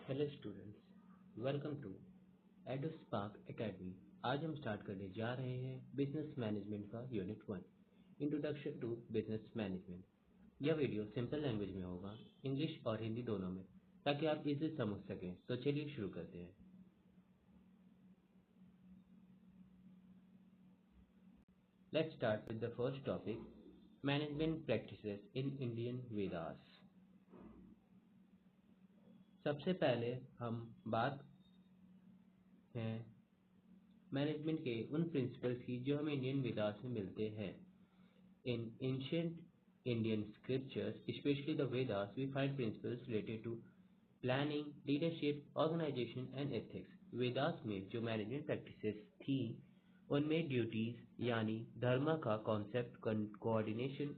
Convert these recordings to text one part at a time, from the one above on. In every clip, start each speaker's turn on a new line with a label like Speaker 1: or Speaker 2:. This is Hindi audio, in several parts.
Speaker 1: Hello students, welcome to Edospark academy. आज हम स्टार्ट करने जा रहे हैं बिजनेस मैनेजमेंट का unit 1, introduction to business management. यह वीडियो सिंपल लैंग्वेज में होगा, इंग्लिश और हिंदी दोनों में, ताकि आप इसे समझ सकें। तो चलिए शुरू करते हैं। Let's start with the first topic, management practices in Indian Vedas. सबसे पहले हम बात हैं मैनेजमेंट के उन प्रिंसिपल्स की जो हमें इंडियन वेदास में मिलते हैं। In ancient Indian scriptures, especially the Vedas, we find principles related to planning, leadership, organization and ethics. Vedas में जो मैनेजमेंट प्रैक्टिसेस थी उनमें ड्यूटीज यानी धर्म का कॉन्सेप्ट, कोऑर्डिनेशन,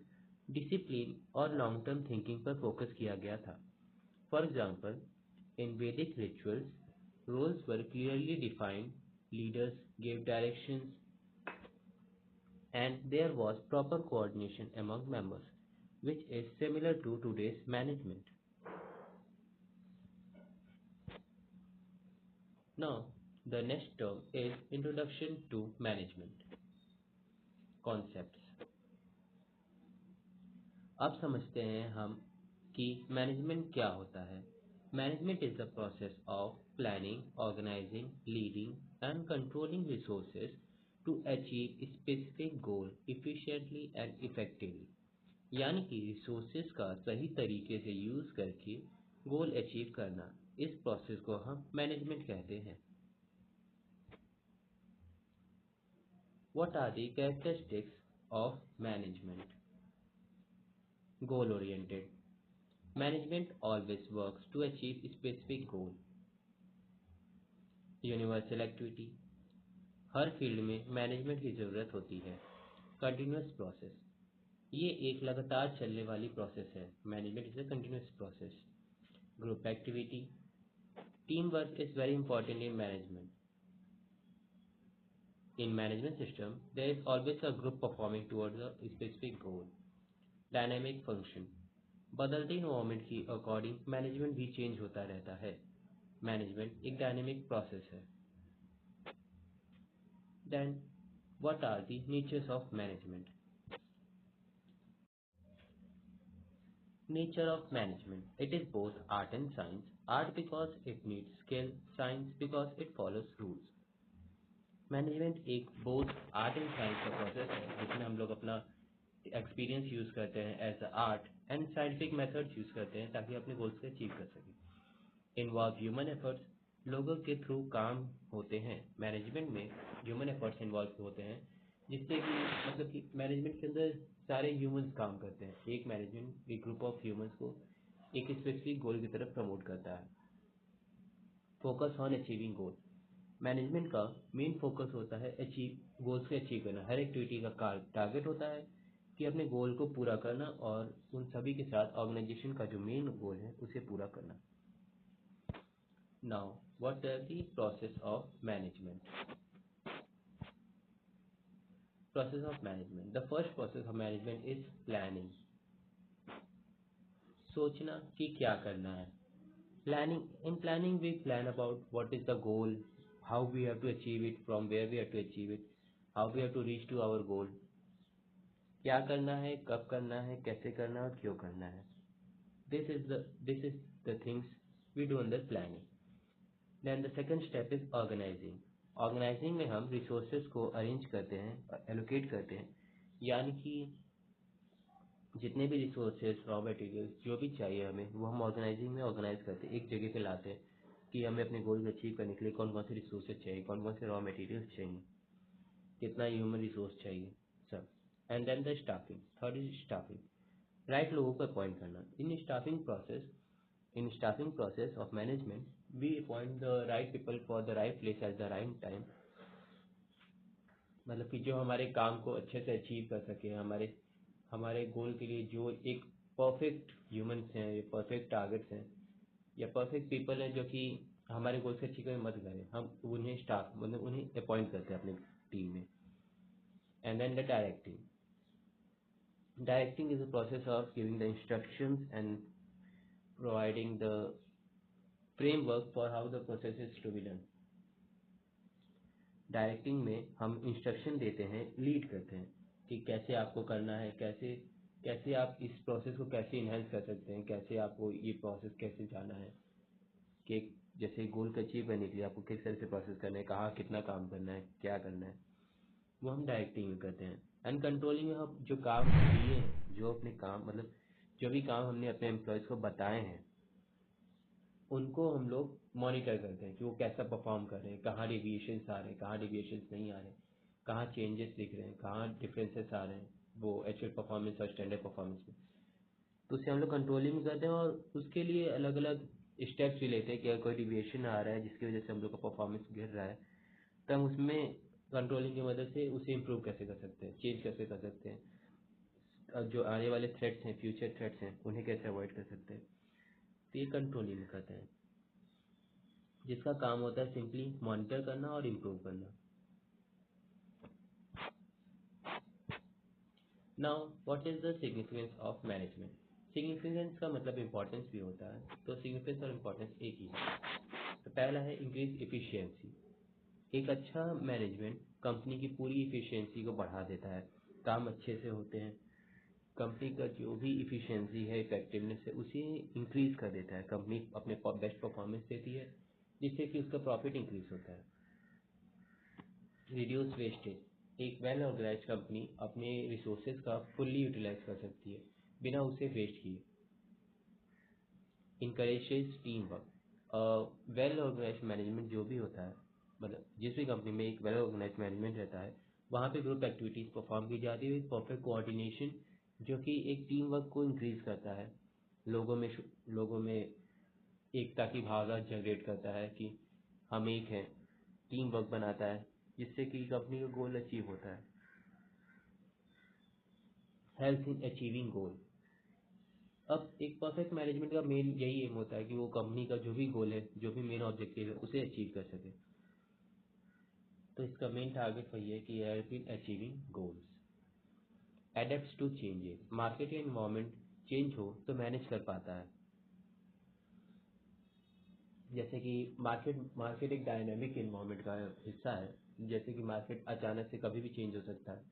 Speaker 1: डिसिप्लिन और लॉन्ग टर्म थिंकिंग पर फोकस किया गया था। फॉर एग्जाम्पल, इन वैदिक rituals, roles were clearly defined, leaders gave directions, and there was proper coordination among members, which is similar to today's management. Now, the next term is Introduction to Management Concepts. अब समझते हैं हम कि मैनेजमेंट क्या होता है। Management is the process of planning, organizing, leading and controlling resources to achieve specific goal efficiently and effectively. यानी कि रिसोर्सेज का सही तरीके से यूज करके गोल अचीव करना, इस प्रोसेस को हम मैनेजमेंट कहते हैं। What are the characteristics of management? Goal oriented, management always works to achieve specific goal. Universal activity, हर फील्ड में मैनेजमेंट की जरूरत होती है। कंटिन्यूअस प्रोसेस, ये एक लगातार चलने वाली प्रोसेस है। Management is a continuous process. Group activity, teamwork is very important in management. In management system, there is always a group performing towards a specific goal. Dynamic function, बदलते इन्वायरमेंट की अकॉर्डिंग मैनेजमेंट भी चेंज होता रहता है। मैनेजमेंट एक डायनेमिक प्रोसेस है। Then what are the natures of management? Nature of management, it is both art and science. Art because it needs skill, science because it follows rules. Management एक बोथ आर्ट एंड साइंस का प्रोसेस है जिसमें हम लोग अपना एक्सपीरियंस यूज करते हैं as a art and scientific methods use करते हैं ताकि अपने गोल्स को अचीव कर सकें। इन्वॉल्व ह्यूमन एफर्ट्स, लोगों के थ्रू काम होते हैं। मैनेजमेंट में ह्यूमन एफर्ट्स इन्वॉल्व होते हैं जिससे कि मतलब कि मैनेजमेंट के अंदर सारे ह्यूमंस काम करते हैं। एक मैनेजमेंट एक ग्रुप ऑफ ह्यूमंस को एक स्पेसिफिक गोल की तरफ प्रमोट करता है। Focus on achieving goal, management का मेन फोकस होता है अचीव गोल्स को अचीव करना। हर एक्टिविटी का टारगेट होता है कि अपने गोल को पूरा करना और उन सभी के साथ ऑर्गेनाइजेशन का जो मेन गोल है उसे पूरा करना। Now what is the process of management? Process of management, the first process of management is planning. सोचना कि क्या करना है। Planning, in planning we plan about what is the goal, how we have to achieve it, from where we have to achieve it, how we have to reach to our goal. क्या करना है, कब करना है, कैसे करना है और क्यों करना है. This is the things we do under planning. Then the second step is organizing. Organizing में हम resources को arrange करते हैं, allocate करते हैं, यानी कि जितने भी रिसोर्सेज, रॉ मटेरियल जो भी चाहिए हमें वो हम ऑर्गेनाइजिंग में ऑर्गेनाइज करते हैं, एक जगह पे लाते हैं कि हमें अपने गोल को अचीव करने के लिए कौन कौन से रिसोर्सेज चाहिए, कौन कौन से रॉ मटेरियल्स चाहिए, कितना ह्यूमन रिसोर्स चाहिए, सब। And then the staffing, third is staffing, right लोगों को अपॉइंट करना। In staffing process of management we appoint the right people for the right place at the right time. मतलब कि जो हमारे काम को अच्छे से अचीव कर सके, हमारे हमारे गोल के लिए जो एक परफेक्ट ह्यूमंस हैं या परफेक्ट टारगेट्स हैं या परफेक्ट पीपल हैं जो कि हमारे गोल से अचीव करने में मदद करें, हम उन्हें स्टाफ मतलब उन्हें अपॉइंट करते हैं अपने टीम में। And then the directing, directing is the process of giving the instructions and providing the framework for how the process is to be done. Directing में हम इंस्ट्रक्शन देते हैं, लीड करते हैं कि कैसे आपको करना है, कैसे कैसे आप इस प्रोसेस को कैसे इन्हेंस कर सकते हैं, कैसे आपको ये प्रोसेस कैसे जाना है, कि जैसे गोल को अचीव करने के लिए आपको किस तरह से प्रोसेस करना है, कहाँ कितना काम करना है, क्या करना है, वो हम डायरेक्टिंग में करते हैं। एंड कंट्रोलिंग में हम जो काम दिए हैं, जो अपने काम मतलब जो भी काम हमने अपने एम्प्लॉयज़ को बताए हैं, उनको हम लोग मॉनिटर करते हैं कि वो कैसा परफॉर्म कर रहे हैं, कहाँ डेविएशंस आ रहे हैं, कहाँ डेविएशंस नहीं आ रहे, कहाँ चेंजेस दिख रहे हैं, कहाँ डिफरेंसेस आ रहे हैं वो एक्चुअल परफॉर्मेंस और स्टैंडर्ड परफॉर्मेंस में। तो उसे हम लोग कंट्रोलिंग करते हैं और उसके लिए अलग अलग स्टेप्स भी लेते हैं कि अगर कोई डिविएशन आ रहा है जिसकी वजह से हम लोग का परफॉर्मेंस गिर रहा है, तो हम उसमें कंट्रोलिंग की मदद से उसे इम्प्रूव कैसे कर सकते हैं, चेंज कैसे कर सकते हैं, और जो आने वाले थ्रेट्स हैं, फ्यूचर थ्रेट्स हैं, उन्हें कैसे अवॉइड कर सकते हैं। तो ये कंट्रोलिंग करते हैं, जिसका काम होता है सिंपली मॉनिटर करना और इम्प्रूव करना। Now what is the significance of management. Significance का मतलब इम्पोर्टेंस भी होता है, तो सिग्निफिकेंस और इम्पोर्टेंस एक ही है। तो पहला है इंक्रीज इफिशियंसी। एक अच्छा मैनेजमेंट कंपनी की पूरी इफिशियंसी को बढ़ा देता है, काम अच्छे से होते हैं, कंपनी का जो भी इफिशियंसी है, इफेक्टिवनेस है, उसे इंक्रीज कर देता है, कंपनी अपने बेस्ट परफॉर्मेंस देती है, जिससे कि उसका प्रॉफिट इंक्रीज होता है। Reduce wastage. एक वेल ऑर्गेनाइज कंपनी अपने रिसोर्सेज का फुल्ली यूटिलाइज कर सकती है बिना उसे वेस्ट किए। Encourages team work. Well organize management जो भी होता है, मतलब जिस भी कंपनी में एक वेल ऑर्गेनाइज मैनेजमेंट रहता है, वहाँ पे ग्रुप एक्टिविटीज़ परफॉर्म की जाती है विद परफेक्ट कोऑर्डिनेशन, जो कि एक टीम वर्क को इंक्रीज करता है, लोगों में एकता की भावना जनरेट करता है कि हम एक हैं, टीम वर्क बनाता है, जिससे कि कंपनी का गोल अचीव होता है। हेल्थ इन अचीविंग गोल। अब एक परफेक्ट मैनेजमेंट का मेन यही एम होता है कि वो कंपनी का जो भी गोल है, जो भी मेन ऑब्जेक्टिव है, उसे अचीव कर सके। तो इसका मेन टारगेट वही है कि help in achieving goals. Adapt to changes. Market या इन्वायरमेंट चेंज हो तो मैनेज कर पाता है। जैसे कि मार्केट एक डायनामिक इन्वायरमेंट का हिस्सा है, जैसे कि मार्केट अचानक से कभी भी चेंज हो सकता है।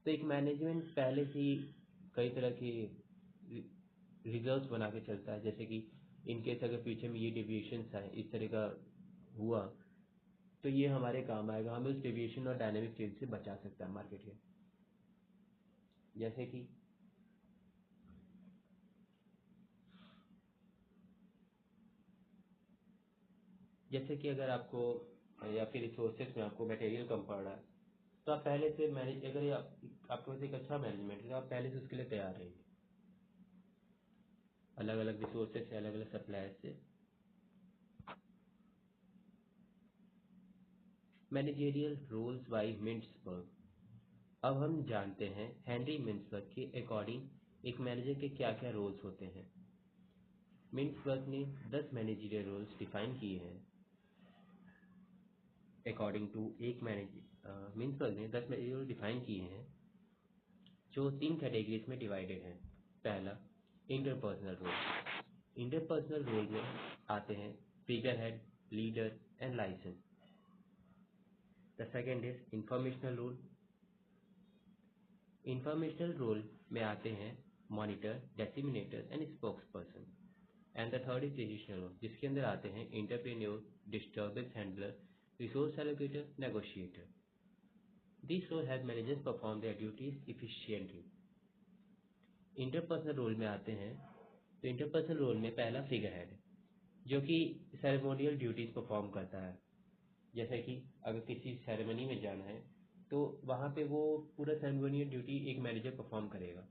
Speaker 1: तो एक मैनेजमेंट पहले से ही कई तरह के रिजर्व्स बना के चलता है, जैसे कि इन केस अगर फ्यूचर में ये डेविएशंस आए, इस तरह का हुआ, तो ये हमारे काम आएगा, हमें उस डेविएशन और डायनेमिक चेंज से बचा सकता है मार्केट के। जैसे कि अगर आपको या फिर रिसोर्सेज में आपको मटेरियल कम पड़ रहा है, तो आप पहले से मैनेज, अगर ये आपके पास एक अच्छा मैनेजमेंट है तो आप पहले से उसके लिए तैयार रहेंगे, अलग अलग रिसोर्सेज से, अलग अलग सप्लायर से। Managerial roles by Mintzberg. अब हम जानते हैं हेनरी मिंट्सबर्ग के अकॉर्डिंग एक मैनेजर के क्या क्या रोल्स होते हैं। मिंट्सबर्ग ने 10 मैनेजरियल रोल्स डिफाइन किए हैं। अकॉर्डिंग टू एक मैनेजर, मिंट्सबर्ग ने 10 मैनेजरियल डिफाइन किए हैं, जो 3 कैटेगरीज में डिवाइडेड हैं। पहला, इंटरपर्सनल रोल। इंटरपर्सनल रोल में आते हैं figure head, leader and liaison. The second is informational role. Informational role में आते हैं monitor, disseminator and spokes person. And the third is decisional role, जिसके अंदर आते हैं entrepreneur, disturbance handler, resource allocator, negotiator. This role help managers perform their duties efficiently. Interpersonal role में आते हैं, तो इंटरपर्सनल रोल में पहला फिगर हेड, जो कि सेरेमोनियल ड्यूटीज परफॉर्म करता है। जैसे कि अगर किसी सेरेमनी में जाना है, तो वहाँ पे वो पूरा सेरेमोनियल ड्यूटी एक मैनेजर परफॉर्म करेगा,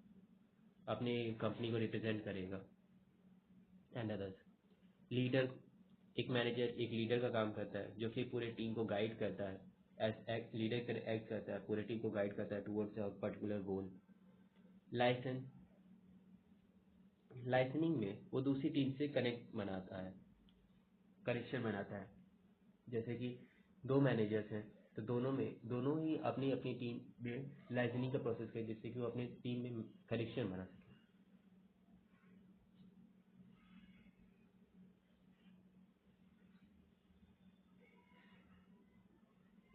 Speaker 1: अपने कंपनी को रिप्रेजेंट करेगा। And others, leader. एक लीडर का काम करता है, जो कि पूरे टीम को गाइड करता है, एज लीडर की तरह एक्ट करता है, पूरे टीम को गाइड करता है towards a particular goal. Liaison. Liaisoning में वो दूसरी टीम से कनेक्शन बनाता है। जैसे कि दो मैनेजर्स हैं, तो दोनों ही अपनी अपनी टीम में लाइसनिंग का प्रोसेस करें, जिससे कि वो अपनी टीम में कनेक्शन बना सके।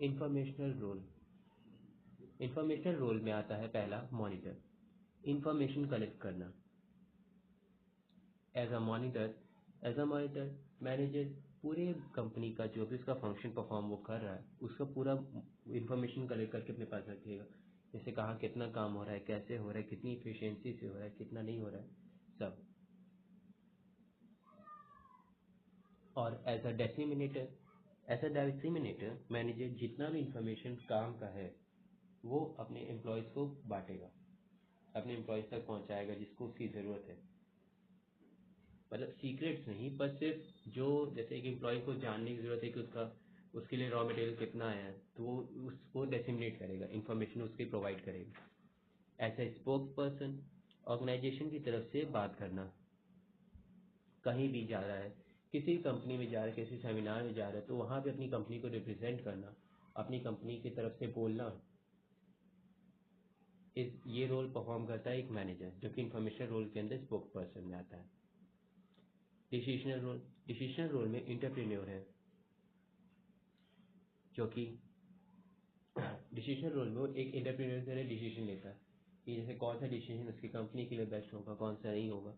Speaker 1: Informational role. इंफॉर्मेशनल रोल में आता है पहला मॉनिटर, इंफॉर्मेशन कलेक्ट करना। एज अ मॉनिटर मैनेजर पूरे कंपनी का जो भी उसका फंक्शन परफॉर्म वो कर रहा है उसका पूरा इंफॉर्मेशन कलेक्ट करके अपने पास रखेगा। जैसे कहाँ कितना काम हो रहा है, कैसे हो रहा है, कितनी इफिशियंसी से हो रहा है, कितना नहीं हो रहा है, सब। और एज अ डिसिमिनेटर मैनेजर जितना भी इंफॉर्मेशन काम का है वो अपने एम्प्लॉयज़ को बांटेगा, अपने एम्प्लॉयज़ तक पहुंचाएगा जिसको उसकी ज़रूरत है। मतलब सीक्रेट्स नहीं, पर सिर्फ जो जैसे एक एम्प्लॉय को जानने की ज़रूरत है कि उसके लिए रॉ मटेरियल कितना है, तो वो उसको डिसिमिनेट करेगा, इन्फॉर्मेशन उसकी प्रोवाइड करेगा। As a spokesperson organization की तरफ से बात करना। कहीं भी जा रहा है, किसी कंपनी में जा रहा है, किसी सेमिनार में जा रहा है, तो वहाँ पे अपनी कंपनी को रिप्रेजेंट करना, अपनी कंपनी की तरफ से बोलना, ये रोल परफॉर्म करता है एक मैनेजर, जो कि इंफॉर्मेशन रोल के अंदर स्पोक्स पर्सन में आता है। डिसीजनल रोल में इंटरप्रेन्योर है, जो कि डिसीजन रोल में वो एक इंटरप्रेन्योर की तरह डिसीजन लेता है कि जैसे कौन सा डिसीजन उसकी कंपनी के लिए बेस्ट होगा, कौन सा नहीं होगा,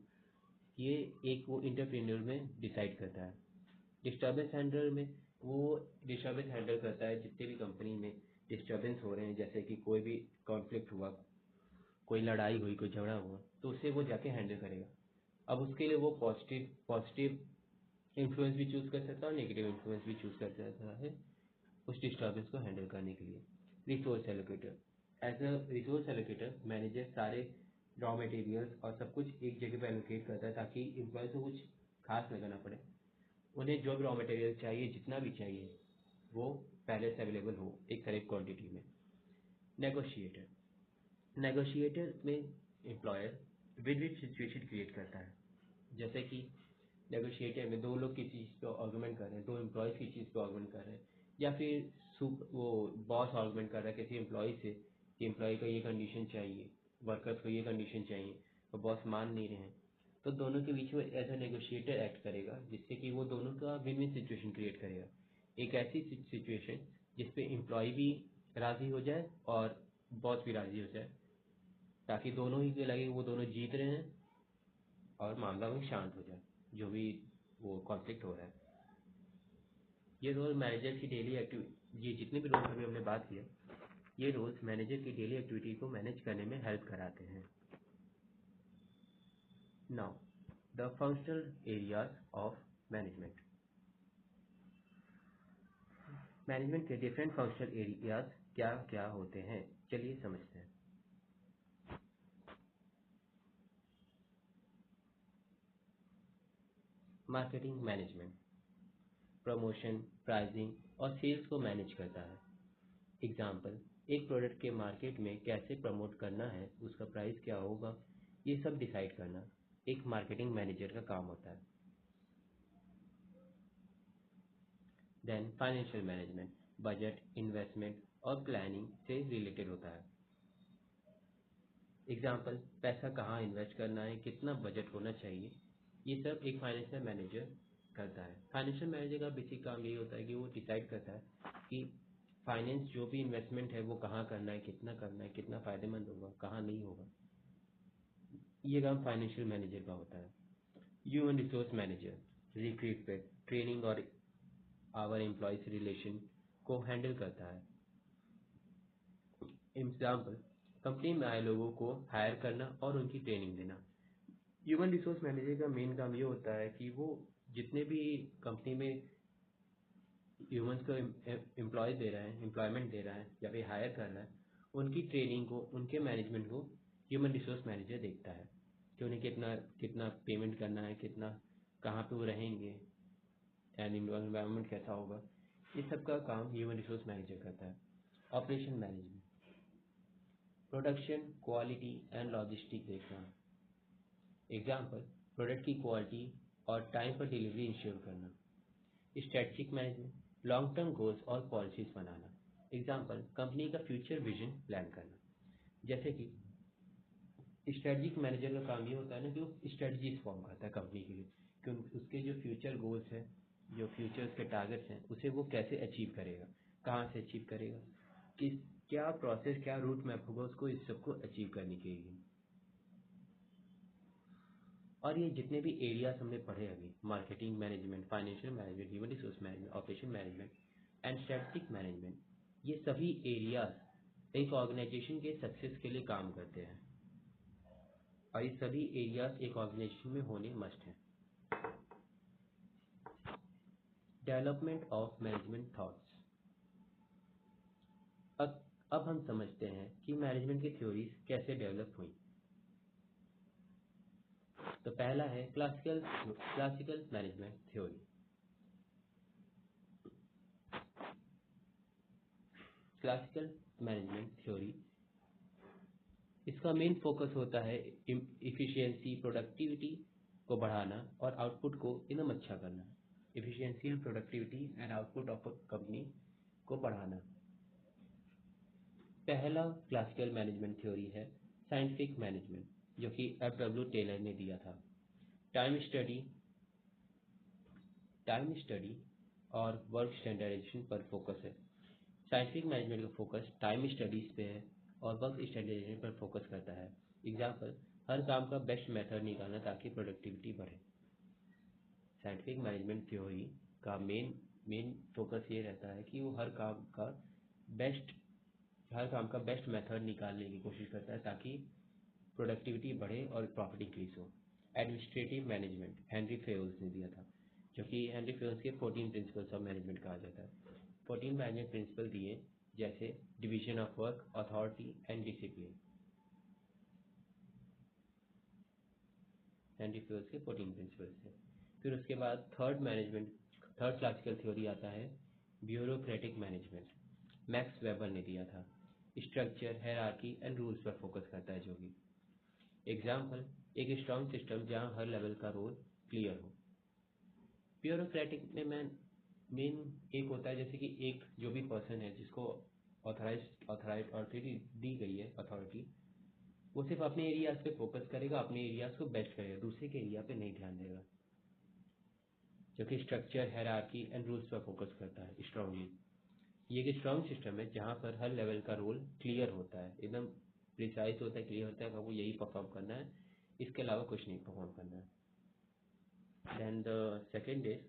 Speaker 1: ये एक वो इंटरप्रेन्योर में डिसाइड करता है। डिस्टर्बेंस हैंडलर में वो डिस्टर्बेंस हैंडल करता है जितने भी कंपनी में डिस्टर्बेंस हो रहे हैं, जैसे कि कोई भी कॉन्फ्लिक्ट हुआ, कोई लड़ाई हुई, कोई झगड़ा हुआ, तो उसे वो जाके हैंडल करेगा। अब उसके लिए वो पॉजिटिव इन्फ्लुएंस भी चूज़ कर सकता है और नेगेटिव इन्फ्लुएंस भी चूज़ कर सकता है उस डिस्टर्बेंस को हैंडल करने के लिए। Resource allocator, as a resource allocator manager सारे रॉ मटेरियल्स और सब कुछ एक जगह पे एलोकेट करता है ताकि एम्प्लॉयज़ को कुछ खास लगाना पड़े। उन्हें जो भी रॉ मटेरियल चाहिए, जितना भी चाहिए, वो पहले से अवेलेबल हो एक करेक्ट क्वांटिटी में। नेगोशिएटर में employer with win situation create करता है। जैसे कि नेगोशिएटर में दो लोग किसी चीज़ पे आर्गुमेंट कर रहे हैं, दो एम्प्लॉयज़ किसी चीज़ पे आर्गुमेंट कर रहे हैं, या फिर वो बॉस आर्गुमेंट कर रहा है किसी एम्प्लॉय से कि एम्प्लॉय को ये कंडीशन चाहिए, वर्कर्स को ये कंडीशन चाहिए, और बॉस मान नहीं रहे हैं, तो दोनों के बीच में एज अ नेगोशिएटर एक्ट करेगा, जिससे कि वो दोनों का विन विन सिचुएशन क्रिएट करेगा। एक ऐसी सिचुएशन जिसपे एम्प्लॉय भी राज़ी हो जाए और बॉस भी राज़ी हो जाए, ताकि दोनों ही को लगे वो दोनों जीत रहे हैं और मामला में शांत हो जाए जो भी वो कॉन्फ्लिक्ट हो रहा है। ये रोल मैनेजर की डेली एक्टिविटी, ये जितने भी रोल्स अभी हमने बात किया, ये रोल्स मैनेजर की डेली एक्टिविटी को मैनेज करने में हेल्प कराते हैं। Now the functional areas of management. Management के डिफरेंट फंक्शनल एरियाज क्या क्या होते हैं, चलिए समझते हैं। मार्केटिंग मैनेजमेंट प्रमोशन, प्राइसिंग और सेल्स को मैनेज करता है। एग्जाम्पल, एक प्रोडक्ट के मार्केट में कैसे प्रमोट करना है, उसका प्राइस क्या होगा, ये सब डिसाइड करना एक मार्केटिंग मैनेजर का काम होता है। Then financial management budget, investment और प्लानिंग से रिलेटेड होता है। एग्जाम्पल, पैसा कहाँ इन्वेस्ट करना है, कितना बजट होना चाहिए, ये सब एक फाइनेंशियल मैनेजर करता है। फाइनेंशियल मैनेजर का बेसिक काम यही होता है कि वो डिसाइड करता है कि फाइनेंस जो भी इन्वेस्टमेंट है वो कहाँ करना है, कितना फ़ायदेमंद होगा, कहाँ नहीं होगा, ये काम फाइनेंशियल मैनेजर का होता है। Human resource manager recruitment, training और आवर एम्प्लॉयज रिलेशन को हैंडल करता है। एग्जाम्पल, कंपनी में आए लोगों को हायर करना और उनकी ट्रेनिंग देना। ह्यूमन रिसोर्स मैनेजर का मेन काम ये होता है कि वो जितने भी कंपनी में ह्यूमंस को एम्प्लॉयमेंट दे रहा है या फिर हायर कर रहा है, उनकी ट्रेनिंग को, उनके मैनेजमेंट को ह्यूमन रिसोर्स मैनेजर देखता है कि उन्हें कितना कितना पेमेंट करना है, कितना कहाँ पे वो रहेंगे, एंड इन्वायरमेंट कैसा होगा, इस सब का काम ह्यूमन रिसोर्स मैनेजर करता है। Operation management production, quality and logistic देखना। एग्जाम्पल, प्रोडक्ट की क्वालिटी और टाइम पर डिलीवरी इंश्योर करना। Strategic management long term goals और पॉलिसीज बनाना। एग्जाम्पल, कंपनी का फ्यूचर विजन प्लान करना। जैसे कि स्ट्रेटजिक मैनेजर का काम ये होता है ना कि वो स्ट्रेटजीज फॉर्म करता है कंपनी के लिए, कि उसके जो फ्यूचर गोल्स हैं, जो फ्यूचर उसके टारगेट्स हैं, उसे वो कैसे अचीव करेगा। कहाँ से अचीव करेगा, किस क्या प्रोसेस, क्या रूट मैप होगा उसको इस सबको अचीव करने के लिए। और ये जितने भी एरियाज हमने पढ़े अभी, marketing management, financial management, human resource management, operation management and strategic management, ये सभी एरियाज एक ऑर्गेनाइजेशन के सक्सेस के लिए काम करते हैं और ये सभी एरियाज एक ऑर्गेनाइजेशन में होने मस्ट हैं। Development of management thoughts. अब हम समझते हैं कि मैनेजमेंट की थ्योरीज कैसे डेवलप हुई। तो पहला है classical management theory. Classical management theory, इसका मेन फोकस होता है इफिशियंसी, प्रोडक्टिविटी को बढ़ाना और आउटपुट को एकदम अच्छा करना। Efficiency and productivity and output of a company को बढ़ाना। पहला क्लासिकल मैनेजमेंट थ्योरी है साइंटिफिक मैनेजमेंट, जो कि F.W. टेलर ने दिया था। टाइम स्टडी और वर्क स्टैंडर्डाइजेशन पर फोकस है। साइंटिफिक मैनेजमेंट का फोकस टाइम स्टडीज पे है और वर्क स्टैंडर्डाइजेशन पर फोकस करता है। एग्जाम्पल, हर काम का बेस्ट मेथड निकालना ताकि प्रोडक्टिविटी बढ़े। साइंटिफिक मैनेजमेंट थ्योरी का मेन फोकस ये रहता है कि वो हर काम का बेस्ट मेथड निकालने की कोशिश करता है ताकि प्रोडक्टिविटी बढ़े और प्रॉफिट इंक्रीज हो। एडमिनिस्ट्रेटिव मैनेजमेंट हेनरी फेल्स ने दिया था, जो कि हेनरी फेल्स के 14 प्रिंसिपल्स ऑफ मैनेजमेंट कहा जाता है। 14 मैनेजमेंट प्रिंसिपल दिए, जैसे division of work, authority and discipline. Henry fails के 14 प्रिंसिपल्स थे। फिर उसके बाद थर्ड क्लासिकल थ्योरी आता है ब्यूरोक्रेटिक मैनेजमेंट। मैक्स वेबर ने दिया था। स्ट्रक्चर, हायरार्की एंड रूल्स पर फोकस करता है, जो कि एग्जाम्पल, एक स्ट्रॉन्ग सिस्टम जहां हर लेवल का रोल क्लियर हो। ब्यूरोक्रेटिक में मेन एक होता है, जैसे कि एक जो भी पर्सन है जिसको अथॉरिटी दी गई है, अथॉरिटी, वो सिर्फ अपने एरियाज पे फोकस करेगा, अपने एरियाज को बेस्ट करेगा, दूसरे के एरिया पे नहीं ध्यान देगा। जो कि स्ट्रक्चर, हायरार्की एंड रूल्स पर फोकस करता है स्ट्रांगली। ये एक स्ट्रॉन्ग सिस्टम है जहाँ पर हर लेवल का रोल क्लियर होता है, एकदम प्रिसाइज होता है, क्लियर होता है कि आपको यही परफॉर्म करना है, इसके अलावा कुछ नहीं परफॉर्म करना है। Then the second is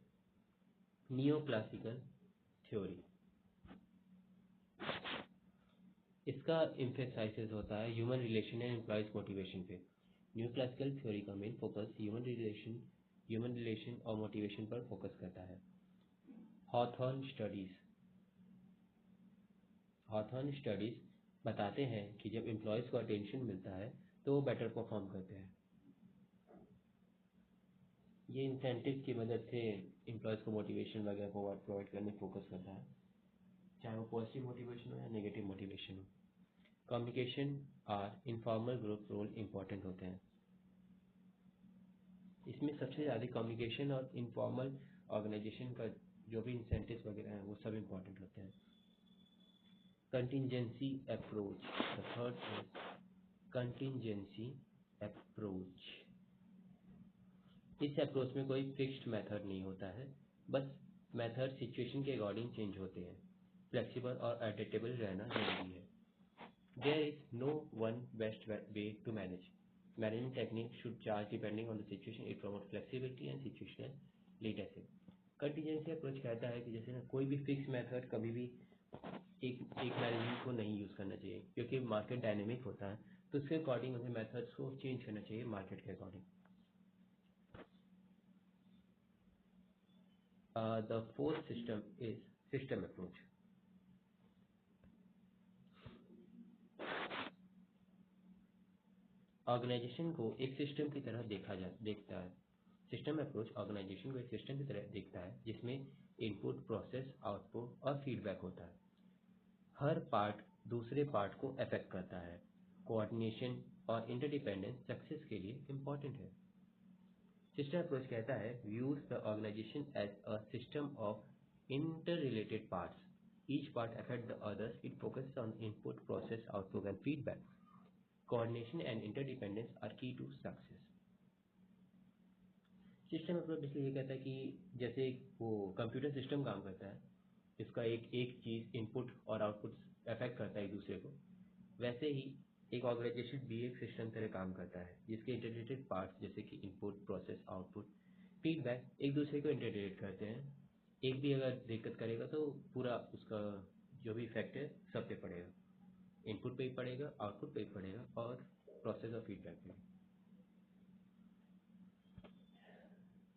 Speaker 1: neoclassical theory. इसका इम्फेसाइसिस होता है human relation and employees motivation पे। न्यू क्लासिकल थ्योरी का मेन फोकस ह्यूमन रिलेशन और मोटिवेशन पर फोकस करता है। हॉथॉर्न स्टडीज बताते हैं कि जब एम्प्लॉयज़ को अटेंशन मिलता है तो वो बेटर परफॉर्म करते हैं। ये इंसेंटिव की मदद से एम्प्लॉयज़ को मोटिवेशन वगैरह प्रोवाइड करने फोकस करता है, चाहे वो पॉजिटिव मोटिवेशन हो या नेगेटिव मोटिवेशन हो। कम्युनिकेशन और इनफॉर्मल ग्रुप रोल इम्पॉर्टेंट होते हैं। इसमें सबसे ज़्यादा कम्युनिकेशन और इनफॉर्मल ऑर्गेनाइजेशन का जो भी इंसेंटिव्स वगैरह हैं वो सब इम्पॉर्टेंट होते हैं। Contingency approach, the third is contingency approach. इस अप्रोच में कोई फिक्स्ड मेथड नहीं होता है, बस मेथड सिचुएशन के अकॉर्डिंग चेंज होते हैं। फ्लेक्सिबल और एडेप्टेबल रहना जरूरी है। There is no one best way to manage. Management technique should charge depending on the situation. It promote flexibility and situational leadership. Contingency approach कहता है कि जैसे ना कोई भी फिक्स मेथड कभी भी एक मैनेजमेंट को नहीं यूज़ करना चाहिए, क्योंकि मार्केट डायनेमिक होता है, तो उसके अकॉर्डिंग हमें मेथड्स को चेंज करना चाहिए मार्केट के according. The fourth system is system approach. Organization को एक सिस्टम की तरह देखता है। सिस्टम अप्रोच ऑर्गेनाइजेशन को एक सिस्टम की तरह देखता है जिसमें इनपुट, प्रोसेस, आउटपुट और फीडबैक होता है। हर पार्ट दूसरे पार्ट को अफेक्ट करता है। कोऑर्डिनेशन और इंटरडिपेंडेंस सक्सेस के लिए इम्पॉर्टेंट है। सिस्टम अप्रोच कहता है views the organization as a system of interrelated parts. Each part affect the others. It focuses on input, process, output, and feedback. Coordination and interdependence are key to success. System approach इसलिए ये कहता है कि जैसे वो कंप्यूटर सिस्टम काम करता है, इसका एक एक चीज़ इनपुट और आउटपुट अफेक्ट करता है एक दूसरे को, वैसे ही एक ऑर्गेनाइजेशन भी एक सिस्टम तरह काम करता है जिसके इंटीग्रेटेड पार्ट्स जैसे कि इनपुट, प्रोसेस, आउटपुट, फीडबैक एक दूसरे को इंटीग्रेट करते हैं। एक भी अगर दिक्कत करेगा तो पूरा उसका जो भी इफेक्ट है सब पे पड़ेगा, इनपुट पे ही पड़ेगा, आउटपुट पे ही पड़ेगा और प्रोसेस और फीडबैक पे।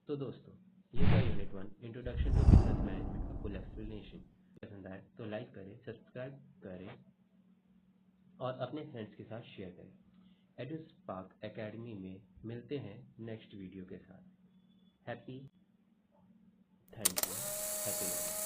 Speaker 1: तो दोस्तों, ये था unit 1 introduction to business management का फुल एक्सप्लेनेशन। पसंद आए तो लाइक करें, सब्सक्राइब करें और अपने फ्रेंड्स के साथ शेयर करें। एडुस्पार्क एकेडमी में मिलते हैं नेक्स्ट वीडियो के साथ। Happy, thank you, happy.